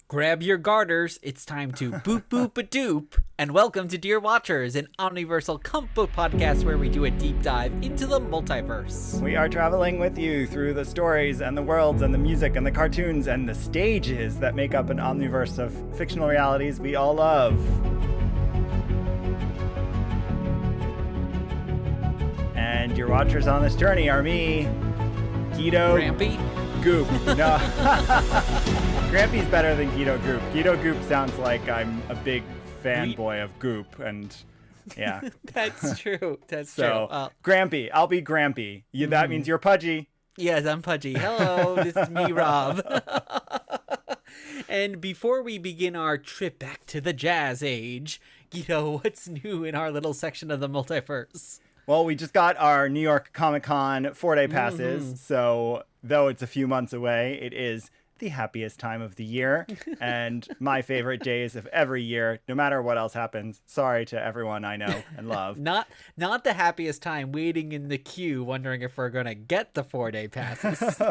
Grab your garters, it's time to boop-boop-a-doop, and welcome to Dear Watchers, an omniversal comic book podcast where we do a deep dive into the multiverse. We are traveling with you through the stories and the worlds and the music and the cartoons and the stages that make up an omniverse of fictional realities we all love. And your watchers on this journey are me, Guido Grampy? Goop. No. Grampy's better than Guido Goop. Guido Goop sounds like I'm a big fanboy of Goop, and yeah. That's true. That's so, true. Grampy. I'll be Grampy. That means you're Pudgy. Yes, I'm Pudgy. Hello, this is me, Rob. And before we begin our trip back to the Jazz Age, Guido, what's new in our little section of the multiverse? Well, we just got our New York Comic-Con 4-day passes, so though it's a few months away, it is the happiest time of the year and my favorite days of every year, no matter what else happens. Sorry to everyone I know and love. Not the happiest time waiting in the queue, wondering if we're going to get the 4-day passes.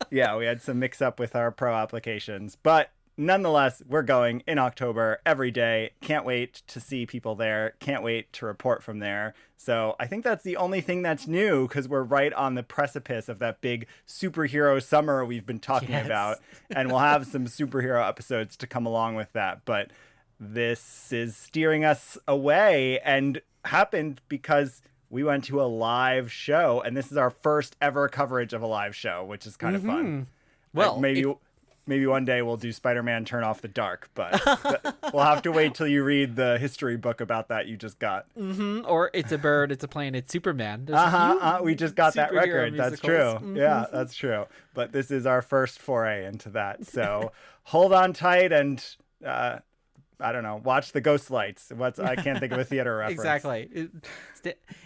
Yeah, we had some mix-up with our pro applications, but nonetheless, we're going in October every day. Can't wait to see people there. Can't wait to report from there. So I think that's the only thing that's new, because we're right on the precipice of that big superhero summer we've been talking about. And we'll have some superhero episodes to come along with that. But this is steering us away, and happened because we went to a live show. And this is our first ever coverage of a live show, which is kind of fun. Well, Maybe one day we'll do Spider-Man Turn Off the Dark, but we'll have to wait till you read the history book about that you just got. Or It's a Bird, It's a Plane, It's Superman. We just got that record. Musicals. That's true. Yeah, that's true. But this is our first foray into that. So hold on tight and, I don't know, watch the Ghost Lights. I can't think of a theater reference. Exactly.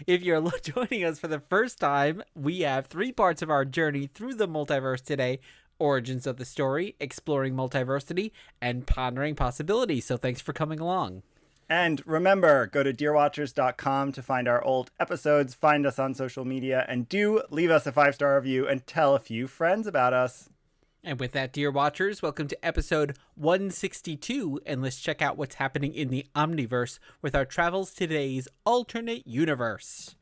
If you're joining us for the first time, we have 3 parts of our journey through the multiverse today. Origins of the story, exploring multiversity, and pondering possibilities. So thanks for coming along. And remember, go to dearwatchers.com to find our old episodes, find us on social media, and do leave us a 5-star review and tell a few friends about us. And with that, dear watchers, welcome to episode 162, and let's check out what's happening in the Omniverse with our travels to today's alternate universe.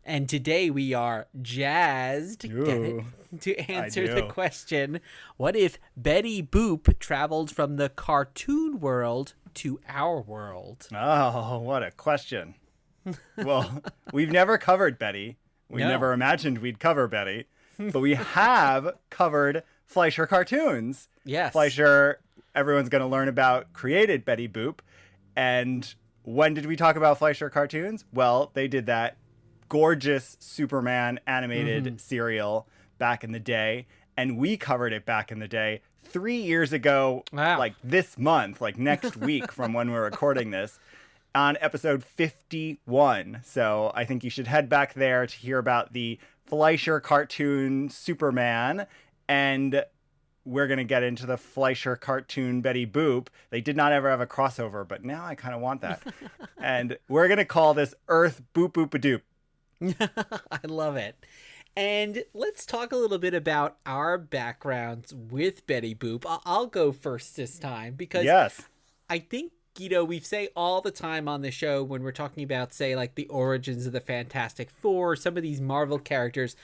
And today we are jazzed to answer the question, what if Betty Boop traveled from the cartoon world to our world? Oh, what a question. Well, we've never covered Betty. We never imagined we'd cover Betty. But we have covered Fleischer cartoons. Yes. Fleischer, everyone's going to learn about, created Betty Boop. And when did we talk about Fleischer cartoons? Well, they did that gorgeous Superman animated serial back in the day, and we covered it back in the day 3 years ago. Wow. Like this month, like next week from when we're recording this, on episode 51. So I think you should head back there to hear about the Fleischer cartoon Superman, and we're going to get into the Fleischer cartoon Betty Boop. They did not ever have a crossover, but now I kind of want that. And we're going to call this Earth-Boop-Oop-a-Doop. I love it. And let's talk a little bit about our backgrounds with Betty Boop. I'll go first this time because I think, we say all the time on the show when we're talking about, say, like the origins of the Fantastic Four, some of these Marvel characters,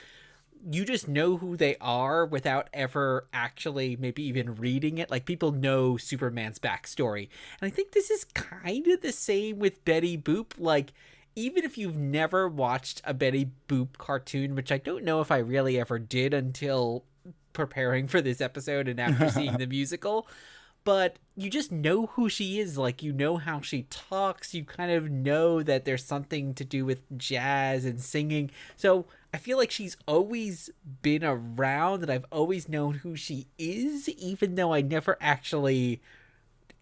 you just know who they are without ever actually maybe even reading it. Like, people know Superman's backstory. And I think this is kind of the same with Betty Boop. Like, even if you've never watched a Betty Boop cartoon, which I don't know if I really ever did until preparing for this episode and after seeing the musical, but you just know who she is. Like, you know how she talks. You kind of know that there's something to do with jazz and singing. So I feel like she's always been around and I've always known who she is, even though I never actually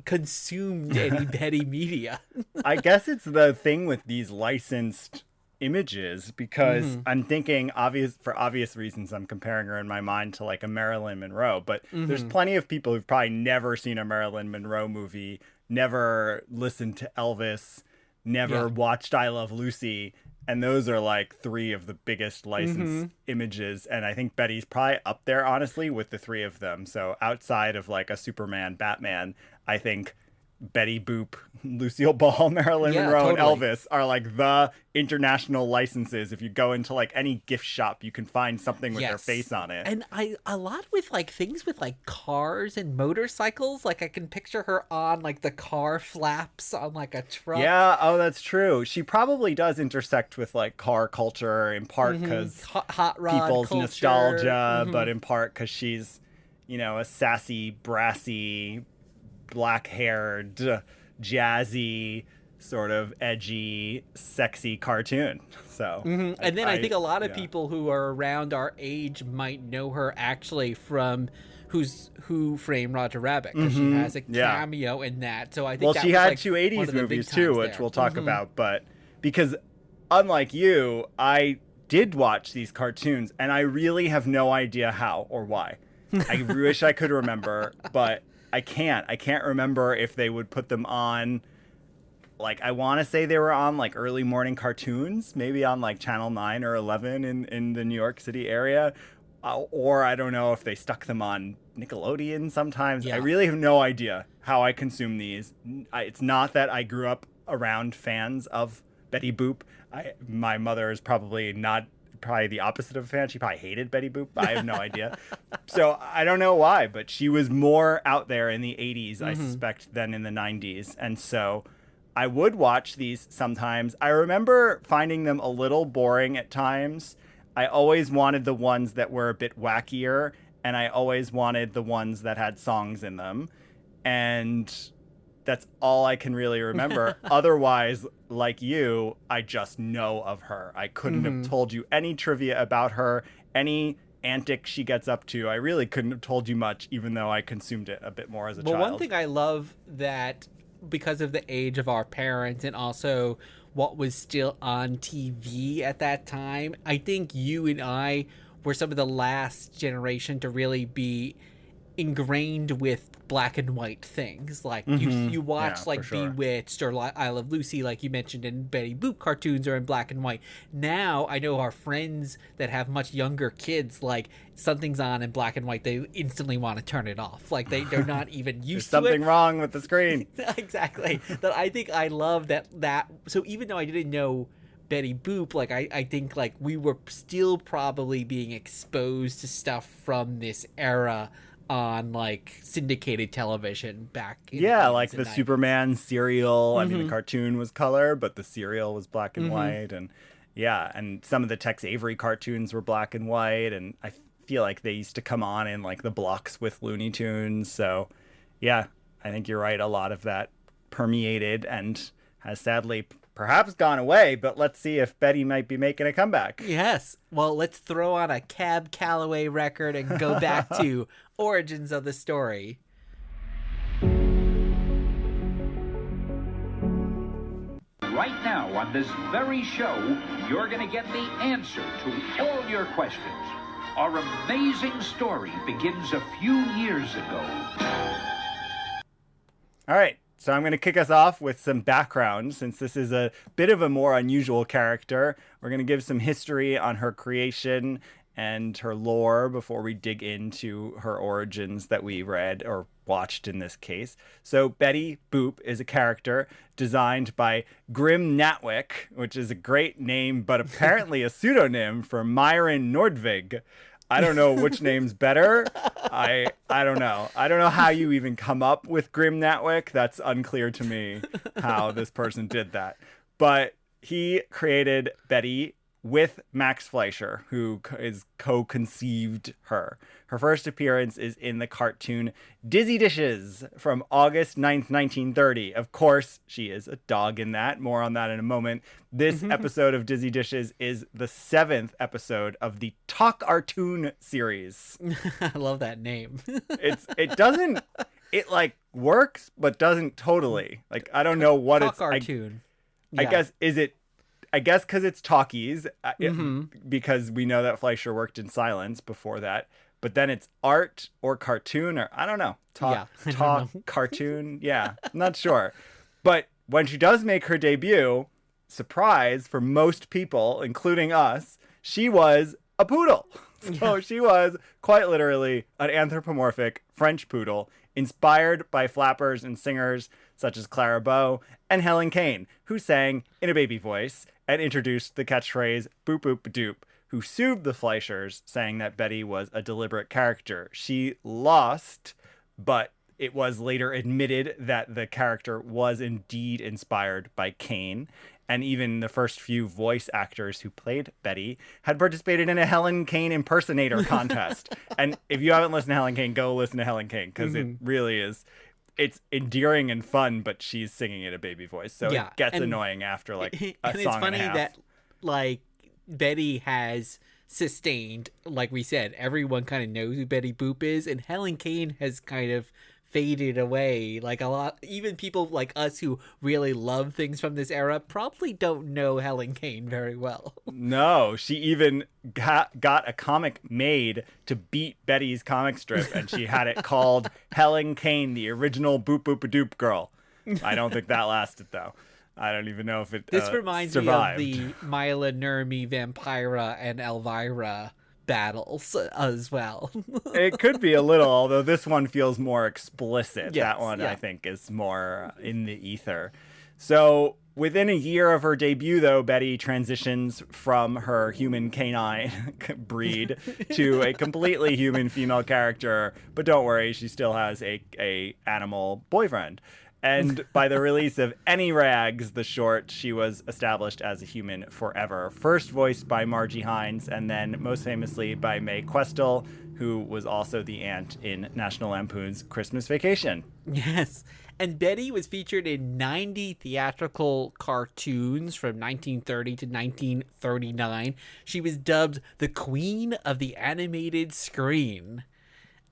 consumed any Betty media. I guess it's the thing with these licensed images, because I'm thinking, for obvious reasons, I'm comparing her in my mind to like a Marilyn Monroe, but there's plenty of people who've probably never seen a Marilyn Monroe movie, never listened to Elvis, never watched I Love Lucy, And those are like three of the biggest licensed images. And I think Betty's probably up there, honestly, with the three of them. So outside of like a Superman, Batman, I think Betty Boop, Lucille Ball, Marilyn Monroe, totally. And Elvis are like the international licenses. If you go into like any gift shop, you can find something with their face on it. And a lot with like things with like cars and motorcycles. Like I can picture her on like the car flaps on like a truck. Yeah, oh, that's true. She probably does intersect with like car culture in part because hot rod people's culture. Nostalgia, but in part because she's, you know, a sassy, brassy, black-haired, jazzy, sort of edgy, sexy cartoon. So, and then I think a lot of people who are around our age might know her actually from Who Framed Roger Rabbit, because she has a cameo in that. So I think she had two 80s movies too, which we'll talk about. But because unlike you, I did watch these cartoons, and I really have no idea how or why. I wish I could remember, but I can't remember if they would put them on, like, I want to say they were on like early morning cartoons, maybe on like channel 9 or 11 in the New York City area, or I don't know if they stuck them on Nickelodeon sometimes. I really have no idea how I consume these. It's not that I grew up around fans of Betty Boop. My mother is probably the opposite of a fan. She probably hated Betty Boop. I have no idea. So I don't know why, but she was more out there in the 80s, I suspect, than in the 90s. And so I would watch these sometimes. I remember finding them a little boring at times. I always wanted the ones that were a bit wackier, and I always wanted the ones that had songs in them. And that's all I can really remember. Otherwise, like you, I just know of her. I couldn't have told you any trivia about her, any antic she gets up to. I really couldn't have told you much, even though I consumed it a bit more as a child. Well, one thing I love that because of the age of our parents and also what was still on TV at that time, I think you and I were some of the last generation to really be ingrained with black and white things. Like you watch like Bewitched or I Love Lucy, like you mentioned, in Betty Boop cartoons are in black and white. Now I know our friends that have much younger kids, like something's on in black and white, they instantly want to turn it off. Like they're not even used to it. There's something wrong with the screen. Exactly. That I think I love that. So even though I didn't know Betty Boop, like I think like we were still probably being exposed to stuff from this era on like syndicated television back in like the 90s. Superman serial. I mean, the cartoon was color, but the serial was black and white. And and some of the Tex Avery cartoons were black and white, and I feel like they used to come on in like the blocks with Looney Tunes. So I think you're right, a lot of that permeated and has sadly perhaps gone away, but let's see if Betty might be making a comeback. Yes. Well, let's throw on a Cab Calloway record and go back to origins of the story. Right now on this very show, you're going to get the answer to all your questions. Our amazing story begins a few years ago. All right. So I'm going to kick us off with some background, since this is a bit of a more unusual character. We're going to give some history on her creation and her lore before we dig into her origins that we read or watched in this case. So Betty Boop is a character designed by Grim Natwick, which is a great name, but apparently a pseudonym for Myron Nordvig. I don't know which name's better. I don't know. I don't know how you even come up with Grim Natwick. That's unclear to me how this person did that. But he created Betty with Max Fleischer, who is co-conceived her. Her first appearance is in the cartoon Dizzy Dishes from August 9th, 1930. Of course, she is a dog in that. More on that in a moment. This episode of Dizzy Dishes is the 7th episode of the Talk-Artoon series. I love that name. It like works, but doesn't totally. Like, I don't know what it's. Talk-Artoon. I guess, is it? I guess because it's talkies, because we know that Fleischer worked in silence before that. But then it's art or cartoon, or I don't know. Talk cartoon. Yeah, I'm not sure. But when she does make her debut, surprise for most people, including us, she was a poodle. So she was quite literally an anthropomorphic French poodle inspired by flappers and singers such as Clara Bow and Helen Kane, who sang in a baby voice and introduced the catchphrase Boop-Oop-a-Doop, who sued the Fleischers, saying that Betty was a deliberate character. She lost, but it was later admitted that the character was indeed inspired by Kane. And even the first few voice actors who played Betty had participated in a Helen Kane impersonator contest. And if you haven't listened to Helen Kane, go listen to Helen Kane, because it really is, it's endearing and fun, but she's singing in a baby voice. So it gets annoying after like a song and a half. And it's funny that like Betty has sustained, like we said, everyone kind of knows who Betty Boop is, and Helen Kane has kind of faded away. Like a lot, even people like us who really love things from this era probably don't know Helen Kane very well. No, she even got a comic made to beat Betty's comic strip, and she had it called Helen Kane, the original Boop-Oop-a-Doop girl. I don't think that lasted though. I don't even know if it This reminds survived. me of the Mila Nurmi, Vampira, and Elvira battles as well. It could be a little, although this one feels more explicit. Yes, that one I think is more in the ether. So within a year of her debut, though, Betty transitions from her human canine breed to a completely human female character. But don't worry, she still has a animal boyfriend. And by the release of Any Rags, the short, she was established as a human forever. First voiced by Margie Hines, and then most famously by Mae Questel, who was also the aunt in National Lampoon's Christmas Vacation. Yes. And Betty was featured in 90 theatrical cartoons from 1930 to 1939. She was dubbed the Queen of the Animated Screen.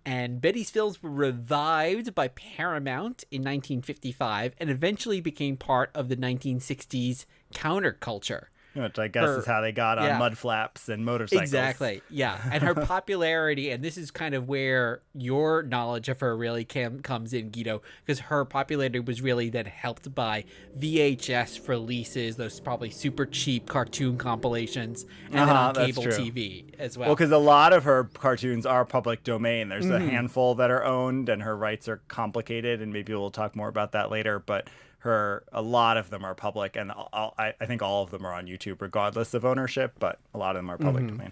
And Betty's films were revived by Paramount in 1955 and eventually became part of the 1960s counterculture. Which I guess is how they got on mud flaps and motorcycles. Exactly, yeah. And her popularity, and this is kind of where your knowledge of her really comes in, Guido, because her popularity was really then helped by VHS releases, those probably super cheap cartoon compilations, and then on cable TV as well. Well, because a lot of her cartoons are public domain. There's a handful that are owned, and her rights are complicated, and maybe we'll talk more about that later, but a lot of them are public, and I think all of them are on YouTube regardless of ownership, but a lot of them are public domain.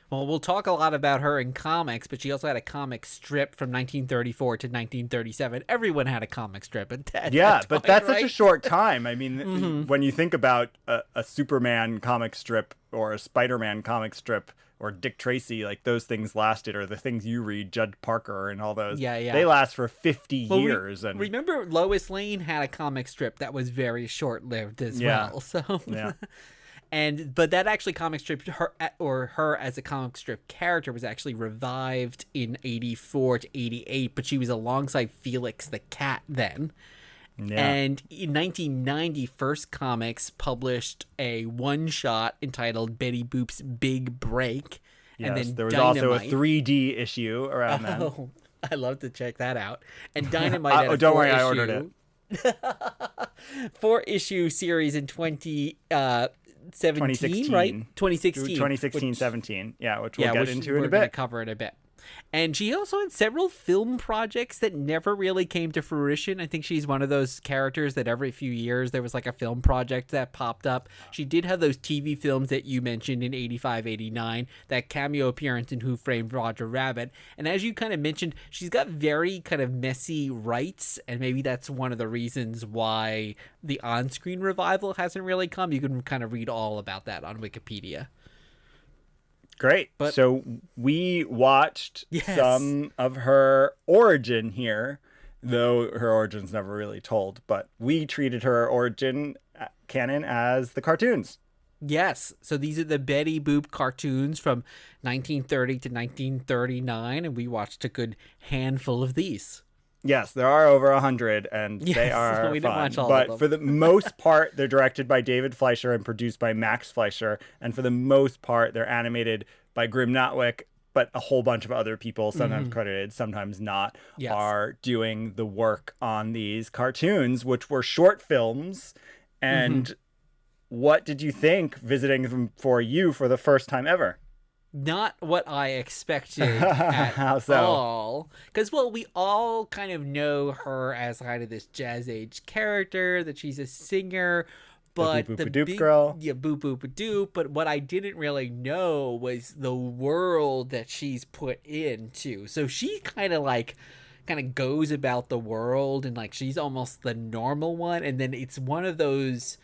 Well, we'll talk a lot about her in comics, but she also had a comic strip from 1934 to 1937. Everyone had a comic strip at that time, but that's right? such a short time. I mean, when you think about a Superman comic strip or a Spider-Man comic strip or Dick Tracy, like those things lasted, or the things you read, Judd Parker and all those. Yeah. They last for 50 years. And remember, Lois Lane had a comic strip that was very short-lived as well. So, but that actually comic strip, her as a comic strip character, was actually revived in 84 to 88, but she was alongside Felix the Cat then. Yeah. And in 1990, First Comics published a one-shot entitled Betty Boop's Big Break. Yes, and then there was Dynamite. Also a 3D issue around then. Oh, I'd love to check that out. And Dynamite had a don't worry, I ordered it. 4-issue series in 2017, right? 2016. 17. Yeah, which we'll get into in a bit. We're going to cover in a bit. And she also had several film projects that never really came to fruition. I think she's one of those characters that every few years there was like a film project that popped up. She did have those TV films that you mentioned in 85, 89, that cameo appearance in Who Framed Roger Rabbit. And as you kind of mentioned, she's got very kind of messy rights, and maybe that's one of the reasons why the on-screen revival hasn't really come. You can kind of read all about that on Wikipedia. Great. So we watched some of her origin here, though her origin's never really told, but we treated her origin canon as the cartoons. Yes. So these are the Betty Boop cartoons from 1930 to 1939, and we watched a good handful of these. Yes, there are over 100, and they are we fun. Didn't watch all but of them. For the most part, they're directed by David Fleischer and produced by Max Fleischer. And for the most part, they're animated by Grim Natwick, but a whole bunch of other people, sometimes credited, sometimes not, are doing the work on these cartoons, which were short films. And what did you think visiting them for you for the first time ever? Not what I expected at How so? all. Because, well, we all kind of know her as kind of this jazz age character, that she's a singer, but the Oop-A-Doop girl. Yeah, Boop-Oop-a-Doop. But what I didn't really know was the world that she's put into. So she kind of goes about the world, and like she's almost the normal one, and then it's one of those,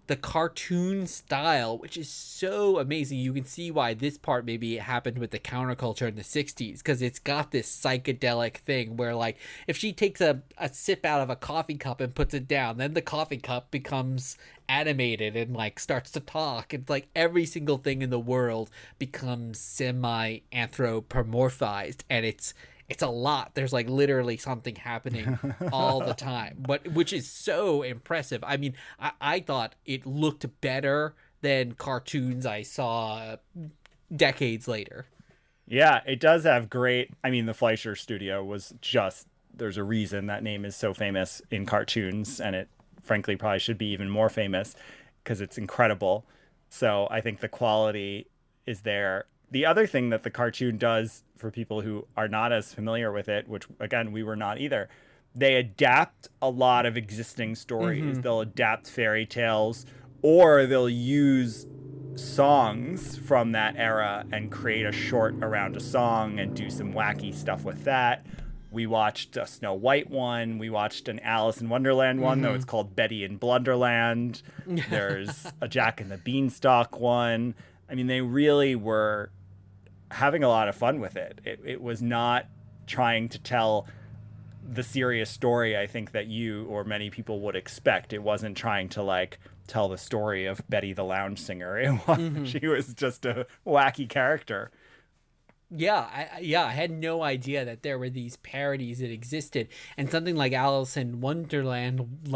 the cartoon style, which is so amazing. You can see why this part maybe happened with the counterculture in the 60s, because it's got this psychedelic thing where, like, if she takes a sip out of a coffee cup and puts it down, then the coffee cup becomes animated and like starts to talk. It's like every single thing in the world becomes semi-anthropomorphized, and it's a lot. There's like literally something happening all the time, which is so impressive. I mean, I thought it looked better than cartoons I saw decades later. Yeah, it does have great. I mean, the Fleischer studio was just, there's a reason that name is so famous in cartoons, and it frankly probably should be even more famous because it's incredible. So I think the quality is there. The other thing that the cartoon does, for people who are not as familiar with it, which again, we were not either, they adapt a lot of existing stories. Mm-hmm. They'll adapt fairy tales, or they'll use songs from that era and create a short around a song and do some wacky stuff with that. We watched a Snow White one. We watched an Alice in Wonderland one, though it's called Betty in Blunderland. There's a Jack and the Beanstalk one. I mean, they really were having a lot of fun with it. It was not trying to tell the serious story I think that you or many people would expect. It wasn't trying to like tell the story of Betty the Lounge Singer. She was just a wacky character. Yeah, I had no idea that there were these parodies that existed, and something like Alice in Wonderland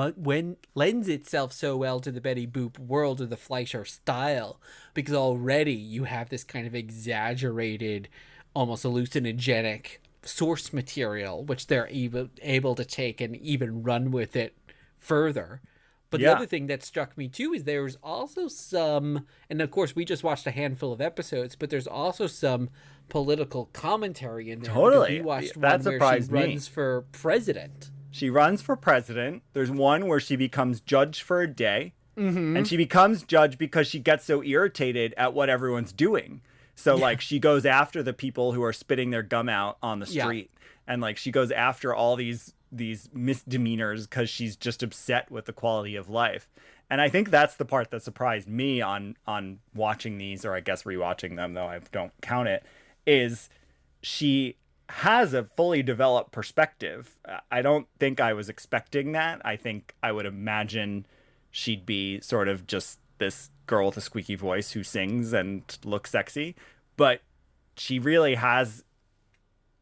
lends itself so well to the Betty Boop world or the Fleischer style, because already you have this kind of exaggerated, almost hallucinogenic source material, which they're able to take and even run with it further. But the other thing that struck me too is there's also some, and of course we just watched a handful of episodes, but there's also some political commentary in there. Totally. We watched that one where she me. runs for president. She runs for president. There's one where she becomes judge for a day. And she becomes judge because she gets so irritated at what everyone's doing. So like she goes after the people who are spitting their gum out on the street. And like she goes after all these misdemeanors because she's just upset with the quality of life. And I think that's the part that surprised me on watching these, or I guess rewatching them, though I don't count it, is she has a fully developed perspective. I don't think I was expecting that. I think I would imagine she'd be sort of just this girl with a squeaky voice who sings and looks sexy. But she really has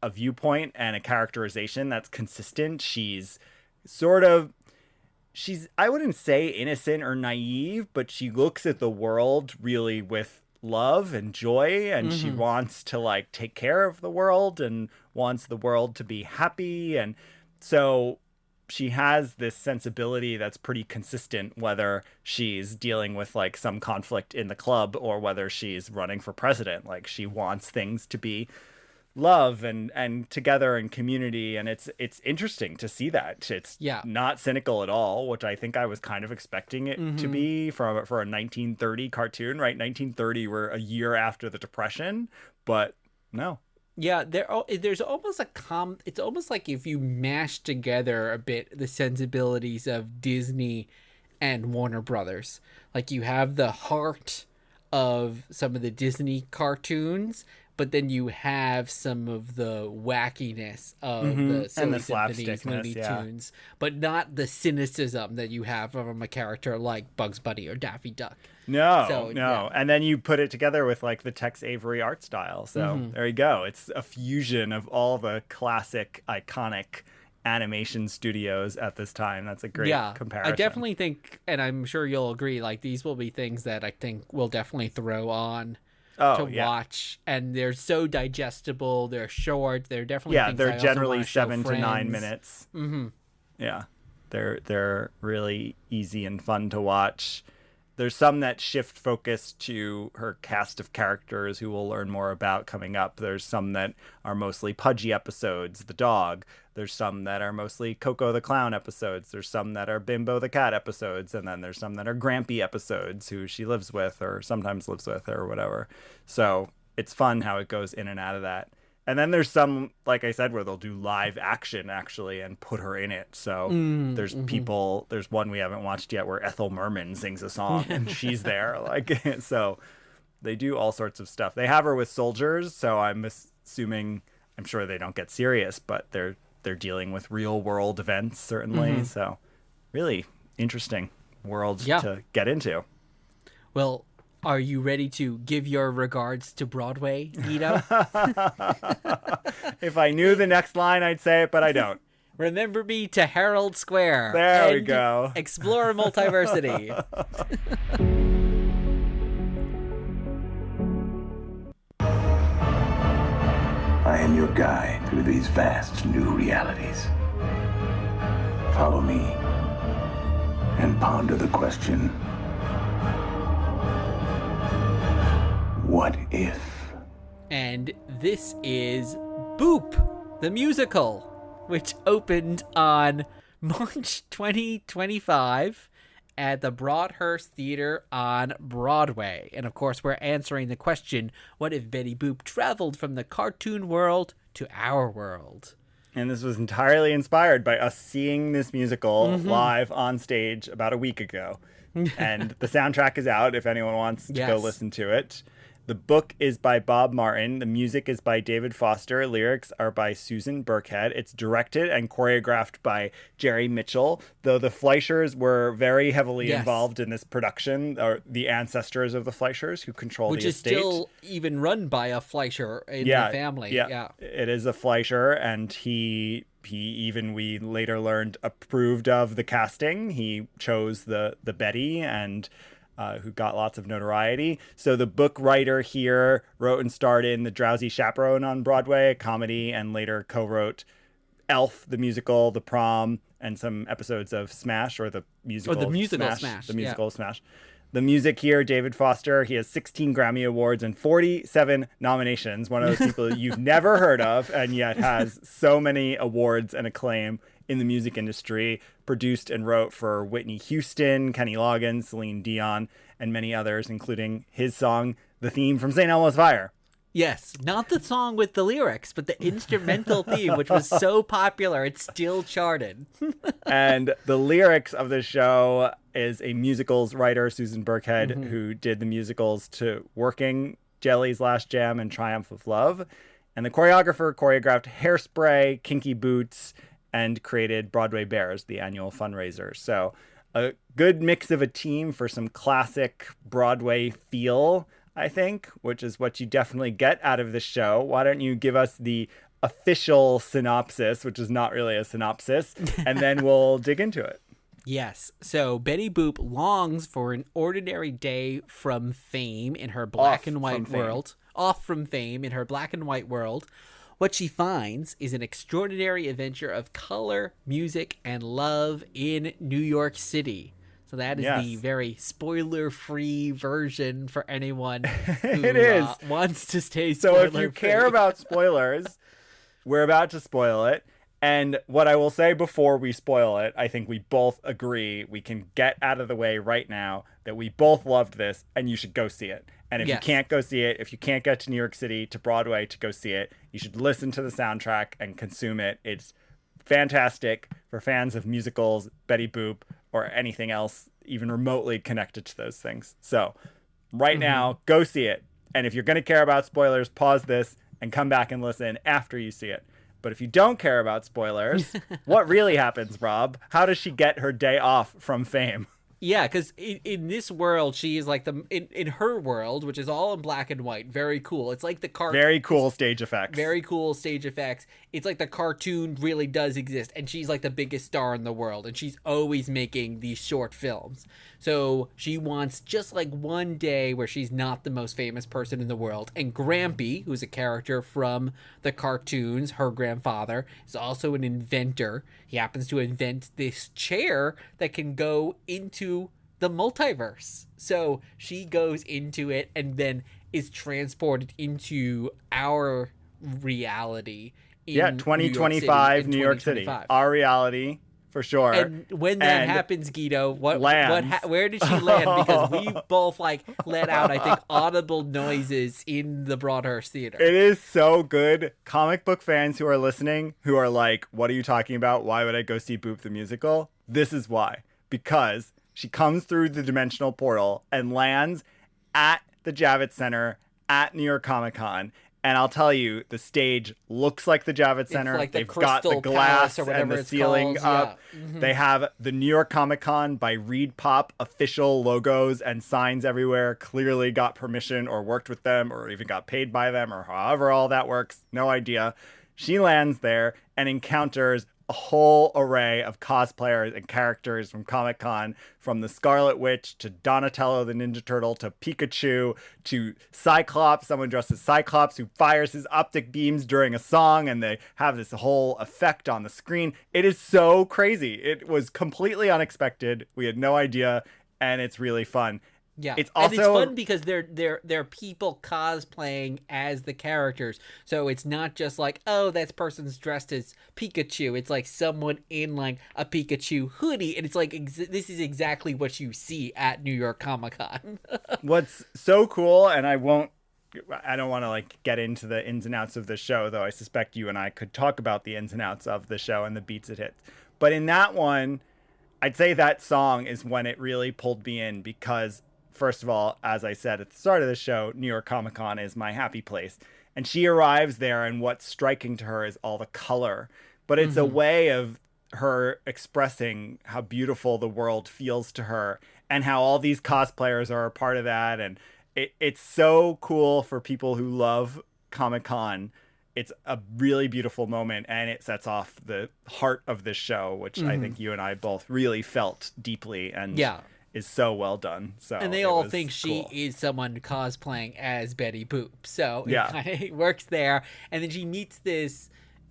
a viewpoint and a characterization that's consistent. She's I wouldn't say innocent or naive, but she looks at the world really with love and joy, and she wants to like take care of the world and wants the world to be happy. And so she has this sensibility that's pretty consistent, whether she's dealing with like some conflict in the club or whether she's running for president. Like she wants things to be love and together and community, and it's interesting to see that it's not cynical at all, which I think I was kind of expecting it to be for a 1930 cartoon, right? 1930, we're a year after the Depression, but no. Yeah, there's almost it's almost like if you mash together a bit the sensibilities of Disney and Warner Brothers. Like you have the heart of some of the Disney cartoons, but then you have some of the wackiness of the Silly Symphonies, Looney Tunes, but not the cynicism that you have from a character like Bugs Bunny or Daffy Duck. No. And then you put it together with like the Tex Avery art style. So there you go. It's a fusion of all the classic, iconic animation studios at this time. That's a great comparison. I definitely think, and I'm sure you'll agree, like these will be things that I think we'll definitely throw on to watch, and they're so digestible. They're short. They're definitely things they're I generally also 7 to 9 minutes. Yeah, they're really easy and fun to watch, There's some that shift focus to her cast of characters who we'll learn more about coming up. There's some that are mostly Pudgy episodes, the dog. There's some that are mostly Coco the Clown episodes. There's some that are Bimbo the Cat episodes. And then there's some that are Grampy episodes who she lives with or sometimes lives with or whatever. So it's fun how it goes in and out of that. And then there's some, like I said, where they'll do live action actually and put her in it. So there's people, there's one we haven't watched yet where Ethel Merman sings a song and she's there. Like, so they do all sorts of stuff. They have her with soldiers. So I'm assuming, I'm sure they don't get serious, but they're dealing with real world events certainly. So really interesting world to get into. Well, are you ready to give your regards to Broadway, Guido? If I knew the next line, I'd say it, but I don't. Remember me to Herald Square. There we go. Explore multiversity. I am your guide through these vast new realities. Follow me and ponder the question, what if? And this is Boop, the musical, which opened on March 2025 at the Broadhurst Theater on Broadway. And of course, we're answering the question, what if Betty Boop traveled from the cartoon world to our world? And this was entirely inspired by us seeing this musical live on stage about a week ago. And the soundtrack is out if anyone wants to go listen to it. The book is by Bob Martin. The music is by David Foster. Lyrics are by Susan Burkhead. It's directed and choreographed by Jerry Mitchell, though the Fleischers were very heavily involved in this production, or the ancestors of the Fleischers who control the estate. Which is still even run by a Fleischer in the family. Yeah, it is a Fleischer, and he even, we later learned, approved of the casting. He chose the Betty and who got lots of notoriety. So the book writer here wrote and starred in The Drowsy Chaperone on Broadway, a comedy, and later co-wrote Elf, the musical, The Prom, and some episodes of Smash, or the musical Smash. The musical Smash. The music here, David Foster, he has 16 Grammy Awards and 47 nominations. One of those people you've never heard of, and yet has so many awards and acclaim in the music industry. Produced and wrote for Whitney Houston, Kenny Loggins, Celine Dion, and many others, including his song, the theme from St. Elmo's Fire. Yes, not the song with the lyrics, but the instrumental theme, which was so popular, it still charted. And the lyrics of the show is a musicals writer, Susan Burkhead, who did the musicals to Working, Jelly's Last Jam, and Triumph of Love. And the choreographer choreographed Hairspray, Kinky Boots, and created Broadway Bears, the annual fundraiser. So a good mix of a team for some classic Broadway feel, I think, which is what you definitely get out of the show. Why don't you give us the official synopsis, which is not really a synopsis, and then we'll dig into it. Yes. So Betty Boop longs for an ordinary day from fame in her black and white world. Off from fame in her black and white world. What she finds is an extraordinary adventure of color, music, and love in New York City. So that is the very spoiler-free version for anyone who wants to stay spoiler-free. So if you care about spoilers, we're about to spoil it. And what I will say before we spoil it, I think we both agree we can get out of the way right now that we both loved this and you should go see it. And if you can't go see it, if you can't get to New York City, to Broadway to go see it, you should listen to the soundtrack and consume it. It's fantastic for fans of musicals, Betty Boop, or anything else even remotely connected to those things. So right now, go see it. And if you're going to care about spoilers, pause this and come back and listen after you see it. But if you don't care about spoilers, what really happens, Rob? How does she get her day off from fame? Yeah, because in this world, she is like in her world, which is all in black and white. Very cool. It's like the cartoon. Very cool stage effects. Very cool stage effects. It's like the cartoon really does exist. And she's like the biggest star in the world. And she's always making these short films. So she wants just like one day where she's not the most famous person in the world. And Grampy, who's a character from the cartoons, her grandfather, is also an inventor. He happens to invent this chair that can go into the multiverse. So she goes into it and then is transported into our reality in 2025 New York City. Our reality, for sure. And when that happens, Guido, where did she land? Because we both let out, I think, audible noises in the Broadhurst Theater. It is so good. Comic book fans who are listening, who are like, what are you talking about? Why would I go see Boop the musical? This is why. Because she comes through the dimensional portal and lands at the Javits Center at New York Comic Con. And I'll tell you, the stage looks like the Javits Center. They've got the glass and the ceiling up. Yeah. Mm-hmm. They have the New York Comic Con by Reed Pop official logos and signs everywhere. Clearly got permission or worked with them or even got paid by them or however all that works. No idea. She lands there and encounters a whole array of cosplayers and characters from Comic-Con, from the Scarlet Witch to Donatello the Ninja Turtle to Pikachu to Cyclops, someone dressed as Cyclops who fires his optic beams during a song, and they have this whole effect on the screen. It is so crazy. It was completely unexpected. We had no idea, and it's really fun. Yeah, it's also, and it's fun because they're people cosplaying as the characters. So it's not just like, oh, that person's dressed as Pikachu. It's like someone in a Pikachu hoodie, and it's like this is exactly what you see at New York Comic Con. What's so cool, and I don't want to get into the ins and outs of the show, though I suspect you and I could talk about the ins and outs of the show and the beats it hits. But in that one, I'd say that song is when it really pulled me in because, first of all, as I said at the start of the show, New York Comic Con is my happy place. And she arrives there, and what's striking to her is all the color. But it's a way of her expressing how beautiful the world feels to her and how all these cosplayers are a part of that. And it's so cool for people who love Comic Con. It's a really beautiful moment, and it sets off the heart of this show, which I think you and I both really felt deeply. And is so well done. So and they all think she is someone cosplaying as Betty Boop. So it kind of works there. And then she meets this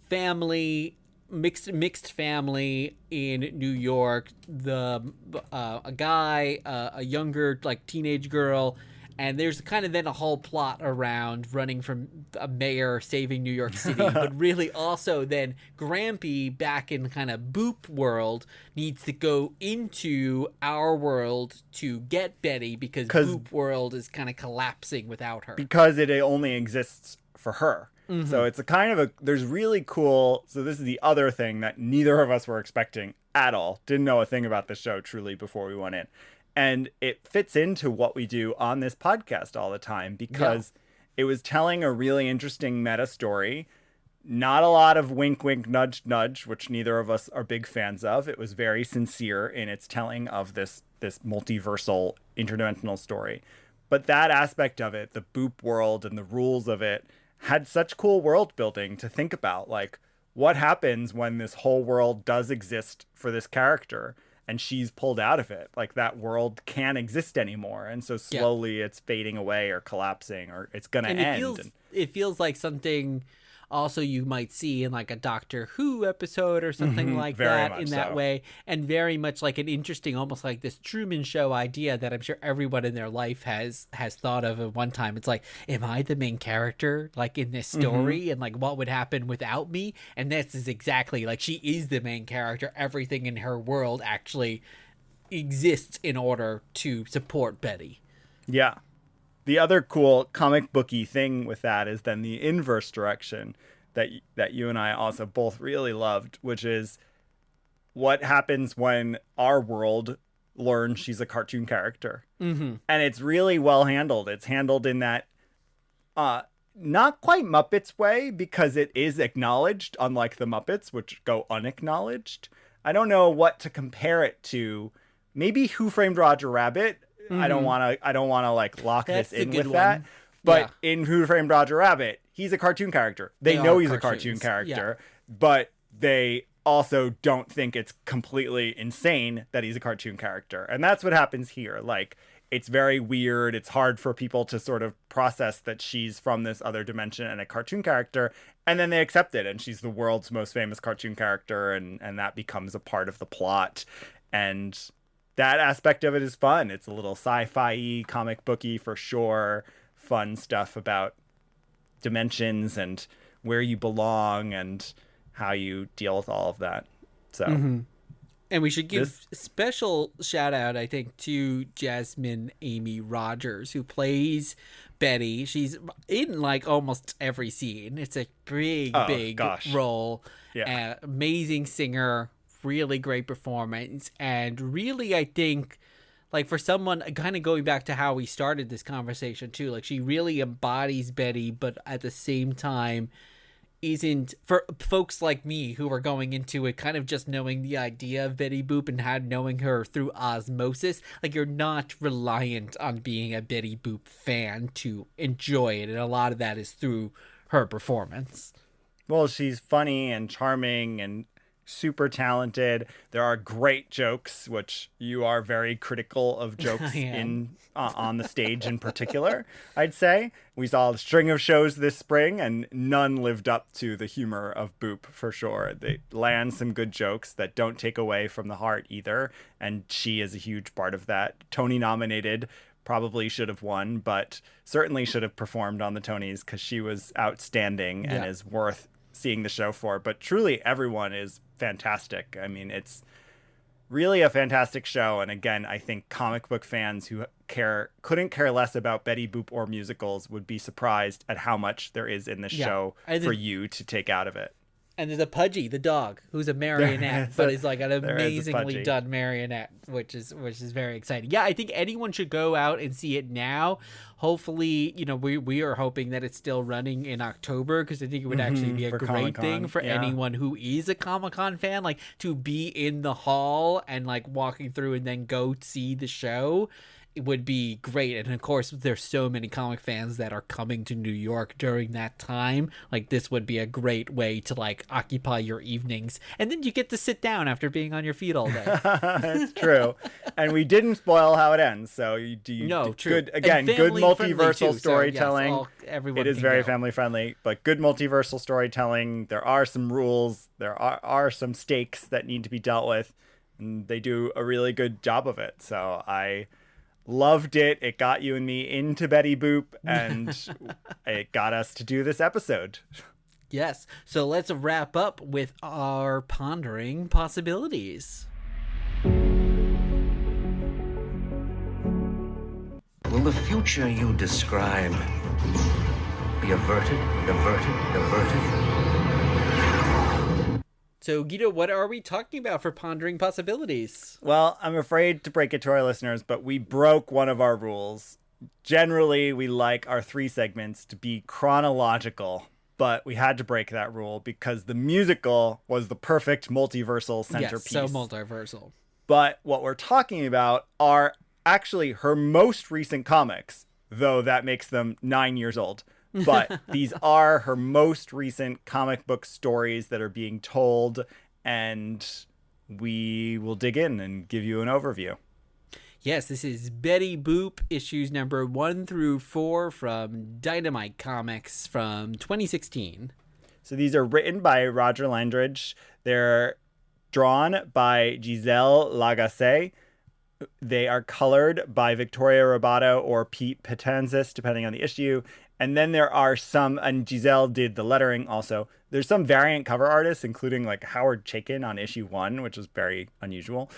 family, mixed family in New York. A guy, a younger teenage girl. And there's kind of then a whole plot around running from a mayor saving New York City. But really also then Grampy, back in kind of Boop world, needs to go into our world to get Betty because Boop world is kind of collapsing without her. Because it only exists for her. Mm-hmm. So it's there's really cool. So this is the other thing that neither of us were expecting at all. Didn't know a thing about the show truly before we went in. And it fits into what we do on this podcast all the time because it was telling a really interesting meta story. Not a lot of wink, wink, nudge, nudge, which neither of us are big fans of. It was very sincere in its telling of this multiversal, interdimensional story. But that aspect of it, the Boop world and the rules of it, had such cool world building to think about. What happens when this whole world does exist for this character? And she's pulled out of it. That world can't exist anymore. And so slowly it's fading away or collapsing or it's going to end. It feels like something also you might see in a Doctor Who episode or something like that in that way. And very much like an interesting, almost like this Truman Show idea that I'm sure everyone in their life has thought of at one time. It's am I the main character in this story? And what would happen without me? And this is exactly she is the main character. Everything in her world actually exists in order to support Betty. Yeah. The other cool comic booky thing with that is then the inverse direction that you and I also both really loved, which is what happens when our world learns she's a cartoon character. Mm-hmm. And it's really well handled. It's handled in that not quite Muppets way because it is acknowledged, unlike the Muppets, which go unacknowledged. I don't know what to compare it to. Maybe Who Framed Roger Rabbit. Mm-hmm. I don't want to lock this in with that. But in Who Framed Roger Rabbit, he's a cartoon character. They know he's a cartoon character, but they also don't think it's completely insane that he's a cartoon character. And that's what happens here. It's very weird. It's hard for people to sort of process that she's from this other dimension and a cartoon character. And then they accept it. And she's the world's most famous cartoon character. And that becomes a part of the plot. And that aspect of it is fun. It's a little sci-fi-y, comic booky for sure. Fun stuff about dimensions and where you belong and how you deal with all of that. So, and we should give special shout out, I think, to Jasmine Amy Rogers, who plays Betty. She's in like almost every scene. It's a big role. Yeah. Amazing singer, really great performance, and really, I think, like, for someone kind of going back to how we started this conversation too, like, she really embodies Betty, but at the same time isn't, for folks like me who are going into it kind of just knowing the idea of Betty Boop and how knowing her through osmosis, like, you're not reliant on being a Betty Boop fan to enjoy it, and a lot of that is through her performance. Well, she's funny and charming and super talented. There are great jokes, which you are very critical of jokes on the stage in particular, I'd say. We saw a string of shows this spring and none lived up to the humor of Boop for sure. They land some good jokes that don't take away from the heart either, and she is a huge part of that. Tony nominated, probably should have won, but certainly should have performed on the Tonys because she was outstanding and is worth seeing the show for. But truly everyone is fantastic. I mean, it's really a fantastic show, and again, I think comic book fans who couldn't care less about Betty Boop or musicals would be surprised at how much there is in the show for you to take out of it. And there's a Pudgy, the dog, who's a marionette, but is like an amazingly done marionette, which is very exciting. Yeah, I think anyone should go out and see it now. Hopefully, you know, we are hoping that it's still running in October, because I think it would actually be a great Comic-Con thing for anyone who is a Comic-Con fan, like, to be in the hall and like walking through and then go see the show. It would be great. And of course, there's so many comic fans that are coming to New York during that time. Like, this would be a great way to like occupy your evenings, and then you get to sit down after being on your feet all day. That's true. And we didn't spoil how it ends, so you true. Good, again, good multiversal too, storytelling. So yes, it is very family friendly, but good multiversal storytelling. There are some rules, there are some stakes that need to be dealt with, and they do a really good job of it. So I loved it. It got you and me into Betty Boop, and it got us to do this episode. Yes. So let's wrap up with our pondering possibilities. Will the future you describe be averted, diverted, averted? So, Guido, what are we talking about for pondering possibilities? Well, I'm afraid to break it to our listeners, but we broke one of our rules. Generally, we like our 3 segments to be chronological, but we had to break that rule because the musical was the perfect multiversal centerpiece. Yes, so multiversal. But what we're talking about are actually her most recent comics, though that makes them 9 years old. But these are her most recent comic book stories that are being told, and we will dig in and give you an overview. Yes, this is Betty Boop, issues number 1 through 4 from Dynamite Comics from 2016. So these are written by Roger Langridge. They're drawn by Gisèle Lagacé. They are colored by Victoria Robato or Pete Patanzis, depending on the issue. And then there are some, and Gisèle did the lettering also. There's some variant cover artists, including like Howard Chaykin on issue 1, which is very unusual.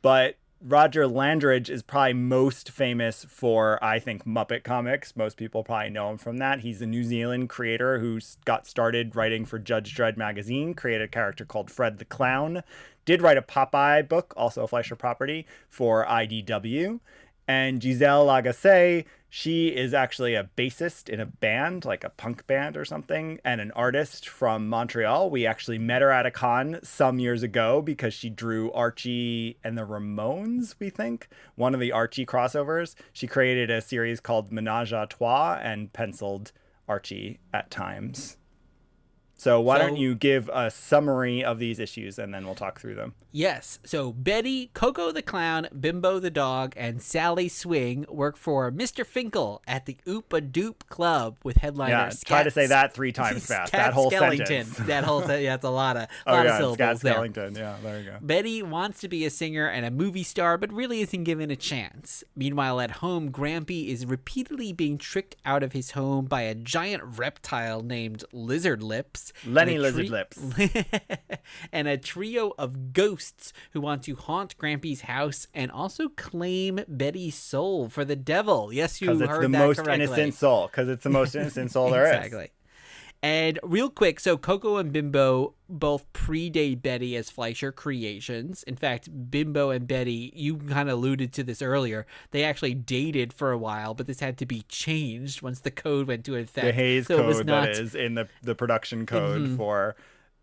But Roger Langridge is probably most famous for, I think, Muppet Comics. Most people probably know him from that. He's a New Zealand creator who got started writing for Judge Dredd magazine, created a character called Fred the Clown, did write a Popeye book, also a Fleischer property, for IDW. And Gisèle Lagacé, she is actually a bassist in a band, like a punk band or something, and an artist from Montreal. We actually met her at a con some years ago because she drew Archie and the Ramones, we think, one of the Archie crossovers. She created a series called Ménage à Trois and penciled Archie at times. So why don't you give a summary of these issues and then we'll talk through them. Yes. So Betty, Coco the Clown, Bimbo the Dog, and Sally Swing work for Mr. Finkel at the Oop-A-Doop Club with headliner try to say that 3 times fast. That whole sentence. That whole sentence. Yeah, it's a lot of syllables Scat there. Skellington. Yeah, there you go. Betty wants to be a singer and a movie star, but really isn't given a chance. Meanwhile, at home, Grampy is repeatedly being tricked out of his home by a giant reptile named Lizard Lips. Lenny Lizard Lips. And a trio of ghosts who want to haunt Grampy's house and also claim Betty's soul for the devil. Yes, you heard that correctly. Because it's the most innocent soul. Because it's the most innocent soul there is. Exactly. And real quick, so Coco and Bimbo both predate Betty as Fleischer creations. In fact, Bimbo and Betty, you kind of alluded to this earlier, they actually dated for a while, but this had to be changed once the code went into effect. The Hays Code, that is, in the production code for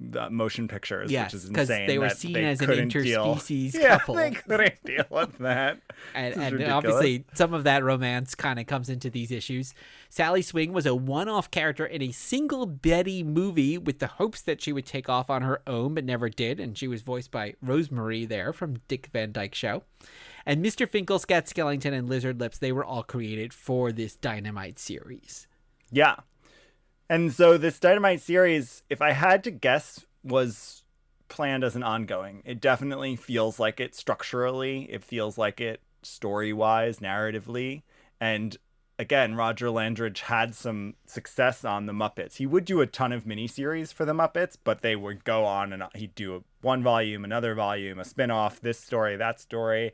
the motion pictures, yes, which is because insane. They were seen as an interspecies couple. Yeah, they couldn't deal with that. And obviously, some of that romance kind of comes into these issues. Sally Swing was a one-off character in a single Betty movie with the hopes that she would take off on her own, but never did. And she was voiced by Rosemary there from Dick Van Dyke Show. And Mr. Finkel, Scat Skellington, and Lizard Lips, they were all created for this Dynamite series. Yeah. And so this Dynamite series, if I had to guess, was planned as an ongoing. It definitely feels like it structurally. It feels like it story-wise, narratively. And again, Roger Langridge had some success on the Muppets. He would do a ton of miniseries for the Muppets, but they would go on and he'd do one volume, another volume, a spin-off, this story, that story.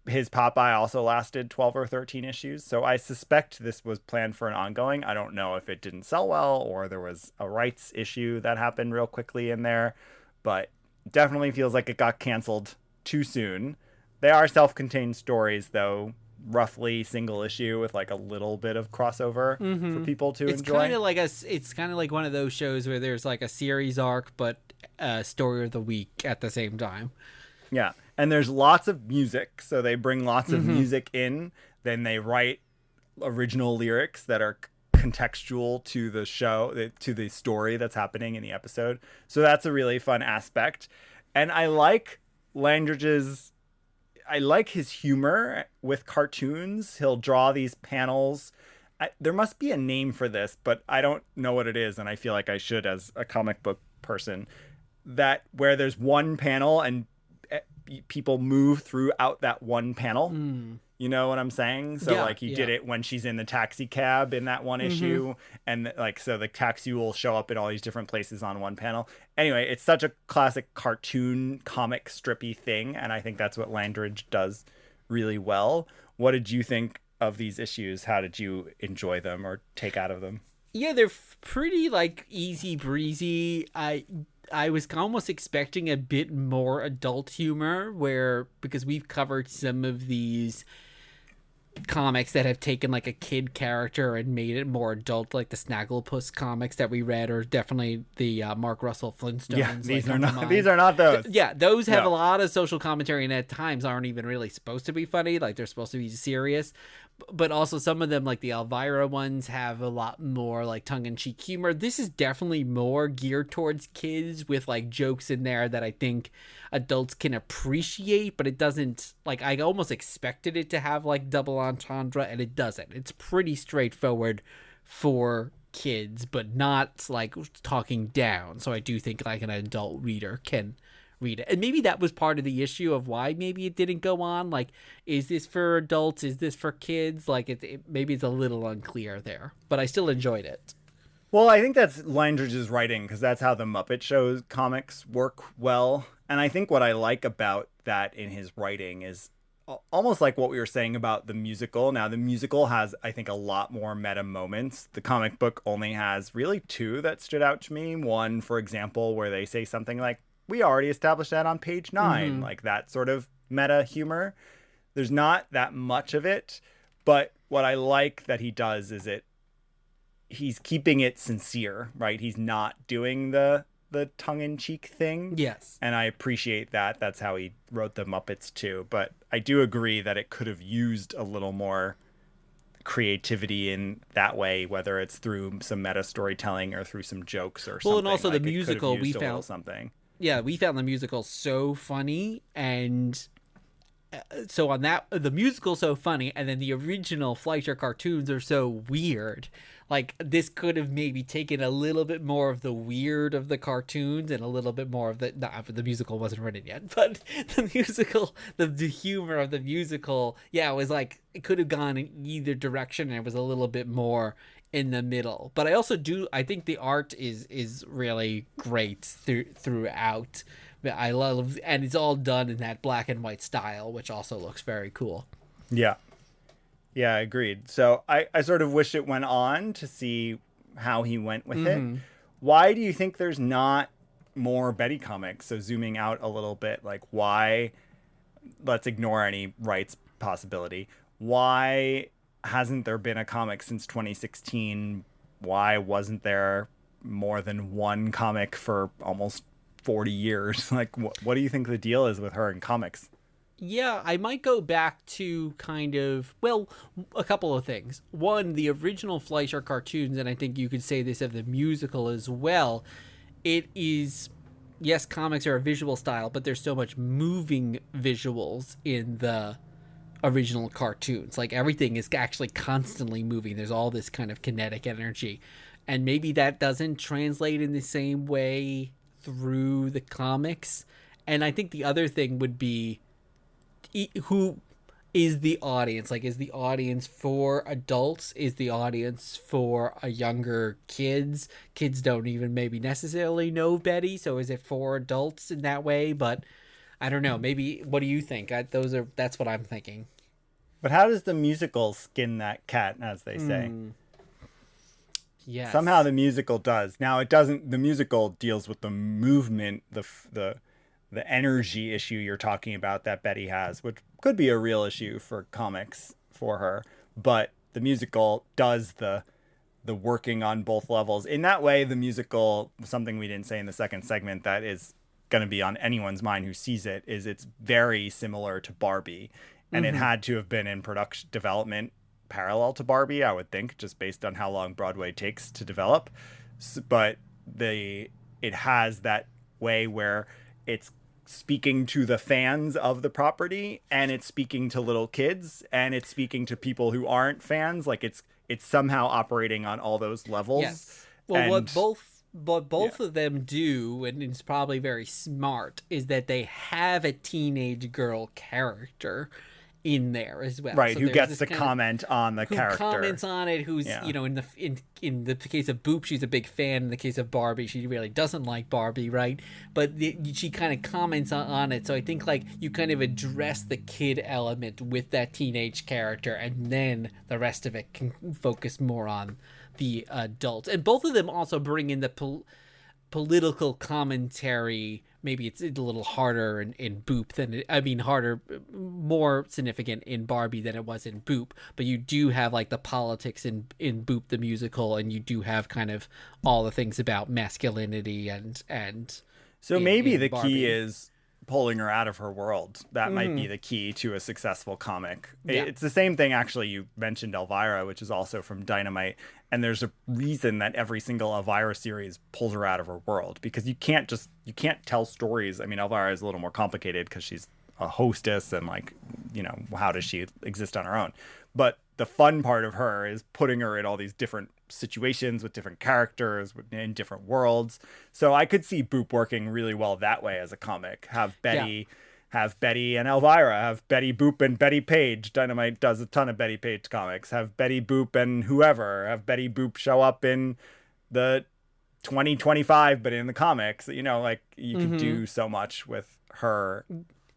His Popeye also lasted 12 or 13 issues, so I suspect this was planned for an ongoing. I don't know if it didn't sell well or there was a rights issue that happened real quickly in there, but definitely feels like it got canceled too soon. They are self-contained stories, though, roughly single issue with like a little bit of crossover for people to enjoy. It's kind of like one of those shows where there's like a series arc, but a story of the week at the same time. Yeah. And there's lots of music, so they bring lots of music in. Then they write original lyrics that are contextual to the show, to the story that's happening in the episode. So that's a really fun aspect. And I like Langridge's, I like his humor with cartoons. He'll draw these panels. There must be a name for this, but I don't know what it is, and I feel like I should as a comic book person. That where there's one panel and people move throughout that one panel. You know what I'm saying? So he did it when she's in the taxi cab in that one issue, and so the taxi will show up in all these different places on one panel. Anyway, it's such a classic cartoon comic strippy thing, and I think that's what Langridge does really well. What did you think of these issues? How did you enjoy them or take out of them? Yeah, they're pretty easy breezy. I was almost expecting a bit more adult humor because we've covered some of these comics that have taken a kid character and made it more adult, like the Snagglepuss comics that we read, or definitely the Mark Russell Flintstones. Yeah, these are not those. Those have a lot of social commentary and at times aren't even really supposed to be funny. They're supposed to be serious. But also some of them, like the Elvira ones, have a lot more tongue-in-cheek humor. This is definitely more geared towards kids with jokes in there that I think adults can appreciate, but it doesn't, I almost expected it to have double entendre, and it doesn't. It's pretty straightforward for kids, but not talking down. So I do think an adult reader can read it. And maybe that was part of the issue of why maybe it didn't go on. Is this for adults? Is this for kids? Maybe it's a little unclear there, but I still enjoyed it. Well, I think that's Langridge's writing, because that's how the Muppet Show comics work well. And I think what I like about that in his writing is almost like what we were saying about the musical. Now, the musical has, I think, a lot more meta moments. The comic book only has really 2 that stood out to me. One, for example, where they say something like, we already established that on page 9, that sort of meta humor. There's not that much of it, but what I like that he does is he's keeping it sincere, right? He's not doing the tongue-in-cheek thing. Yes. And I appreciate that. That's how he wrote the Muppets too. But I do agree that it could have used a little more creativity in that way, whether it's through some meta storytelling or through some jokes or something. Well, and also like, the musical we found something. Yeah, we found the musical so funny, and so on that, the musical so funny, and then the original Fleischer cartoons are so weird. Like, this could have maybe taken a little bit more of the weird of the cartoons and a little bit more of the musical wasn't written yet, but the musical, the humor of the musical, yeah, it was like, it could have gone in either direction, and it was a little bit more in the middle. But I think the art is really great throughout. I love, and it's all done in that black and white style, which also looks very cool. Yeah. Yeah, agreed. So I sort of wish it went on to see how he went with it. Why do you think there's not more Betty comics? So zooming out a little bit, like why, let's ignore any rights possibility. Why hasn't there been a comic since 2016? Why wasn't there more than one comic for almost 40 years? Like, what do you think the deal is with her in comics? Yeah, I might go back to kind of, well, a couple of things. One, the original Fleischer cartoons, and I think you could say this of the musical as well, it is, yes, comics are a visual style, but there's so much moving visuals in the original cartoons. Like, everything is actually constantly moving. There's all this kind of kinetic energy. And maybe that doesn't translate in the same way through the comics. And I think the other thing would be, who is the audience? Like, is the audience for adults? Is the audience for a younger kids? Kids don't even maybe necessarily know Betty, so is it for adults in that way? But I don't know. Maybe, what do you think? That's what I'm thinking. But how does the musical skin that cat, as they say? Yes. Somehow the musical does. Now it doesn't. The musical deals with the movement, the energy issue you're talking about that Betty has, which could be a real issue for comics for her. But the musical does the working on both levels. In that way, the musical, something we didn't say in the second segment that is going to be on anyone's mind who sees it, is it's very similar to Barbie. And it had to have been in production development parallel to Barbie, I would think, just based on how long Broadway takes to develop. But it has that way where it's speaking to the fans of the property, and it's speaking to little kids, and it's speaking to people who aren't fans. Like, it's somehow operating on all those levels. Yes. Well, what both of them do, and it's probably very smart, is that they have a teenage girl character in there as well, right? So who gets to comment on the character? Who comments on it? Who's in the case of Boop, she's a big fan. In the case of Barbie, she really doesn't like Barbie, right? But she kind of comments on it. So I think, like, you kind of address the kid element with that teenage character, and then the rest of it can focus more on the adults. And both of them also bring in the political commentary. Maybe it's a little harder in Boop more significant in Barbie than it was in Boop. But you do have, like, the politics in Boop the musical, and you do have kind of all the things about masculinity and. So maybe the key is pulling her out of her world. That might be the key to a successful comic. Yeah. It's the same thing, actually. You mentioned Elvira, which is also from Dynamite. And there's a reason that every single Elvira series pulls her out of her world, because you can't tell stories. I mean, Elvira is a little more complicated because she's a hostess, and, like, how does she exist on her own? But the fun part of her is putting her in all these different situations with different characters in different worlds. So I could see Boop working really well that way as a comic. Have Betty and Elvira, have Betty Boop and Betty Page. Dynamite does a ton of Betty Page comics. Have Betty Boop and whoever. Have Betty Boop show up in the 2025, but in the comics. You could do so much with her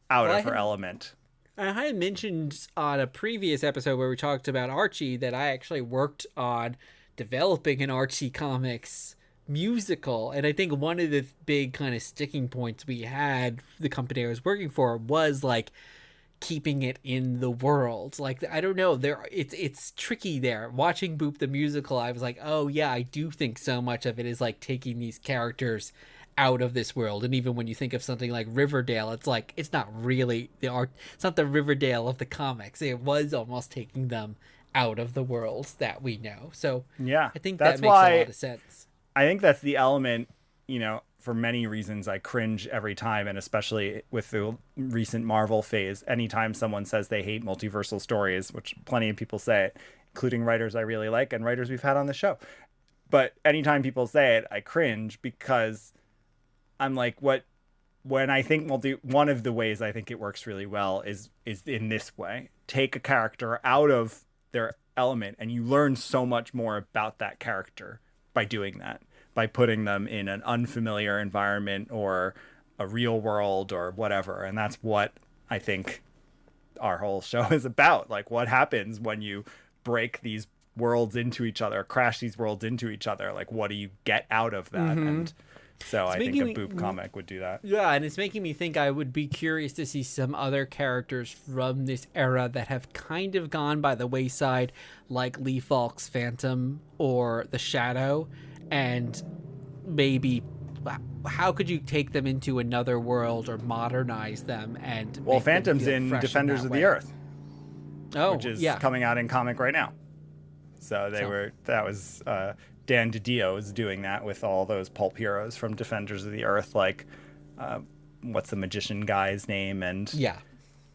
out of her element. I had mentioned on a previous episode where we talked about Archie that I actually worked on developing an Archie comics musical, and I think one of the big kind of sticking points we had, the company I was working for, was, like, keeping it in the world. Like, I don't know, it's tricky there. Watching Boop the musical, I was like, oh yeah, I do think so much of it is, like, taking these characters out of this world. And even when you think of something like Riverdale, it's like, it's not really it's not the Riverdale of the comics. It was almost taking them out of the worlds that we know. So yeah, I think that's that makes a lot of sense. I think that's the element, for many reasons I cringe every time, and especially with the recent Marvel phase, anytime someone says they hate multiversal stories, which plenty of people say it, including writers I really like and writers we've had on the show. But anytime people say it, I cringe, because I'm like, when I think one of the ways I think it works really well is in this way. Take a character out of their element and you learn so much more about that character by doing that, by putting them in an unfamiliar environment or a real world or whatever. And that's what I think our whole show is about. Like, what happens when you break these worlds into each other, crash these worlds into each other? Like, what do you get out of that? Mm-hmm. And so I think a Boop comic would do that. Yeah, and it's making me think I would be curious to see some other characters from this era that have kind of gone by the wayside, like Lee Falk's Phantom or the Shadow, and maybe how could you take them into another world or modernize them? And well, Phantom's in Defenders of the Earth, which is coming out in comic right now. So that was Dan DiDio is doing that with all those pulp heroes from Defenders of the Earth, like what's the magician guy's name, and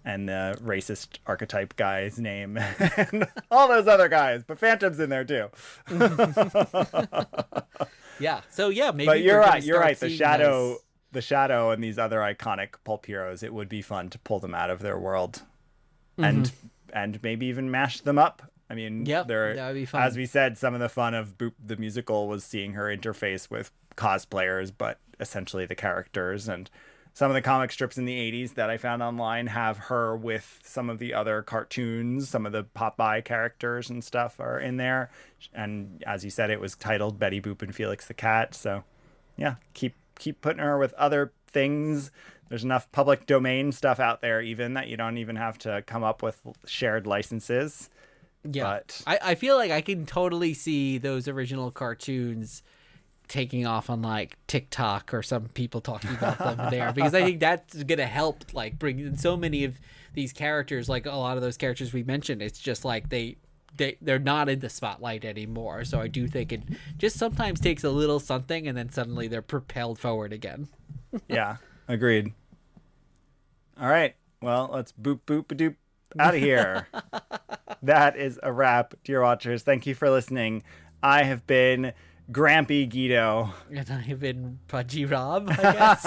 the racist archetype guy's name, and all those other guys. But Phantom's in there too. Yeah. So yeah, maybe. But you're right. You're right. The Shadow, and these other iconic pulp heroes. It would be fun to pull them out of their world, and maybe even mash them up. I mean, that would be fun. As we said, some of the fun of Boop the musical was seeing her interface with cosplayers, but essentially the characters. And some of the comic strips in the 80s that I found online have her with some of the other cartoons. Some of the Popeye characters and stuff are in there. And as you said, it was titled Betty Boop and Felix the Cat. So yeah, keep putting her with other things. There's enough public domain stuff out there even that you don't even have to come up with shared licenses. Yeah, but I feel like I can totally see those original cartoons taking off on like TikTok or some people talking about them there, because I think that's gonna help like bring in so many of these characters. Like a lot of those characters we mentioned, it's just like they're not in the spotlight anymore. So I do think it just sometimes takes a little something and then suddenly they're propelled forward again. Yeah, agreed. All right, well, let's Boop-Boop-a-Doop out of here. That is a wrap, dear watchers. Thank you for listening. I have been Grampy Guido. And I have been Pudgy Rob, I guess.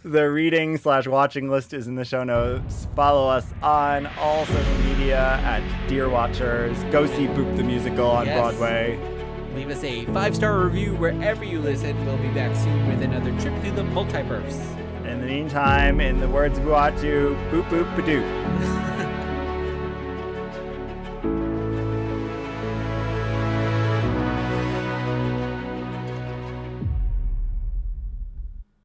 The reading/watching list is in the show notes. Follow us on all social media at Dear Watchers. Go see Boop the Musical on Broadway. Leave us a 5-star review wherever you listen. We'll be back soon with another trip through the multiverse. In the meantime, in the words of Uatu, boop boop ba doop.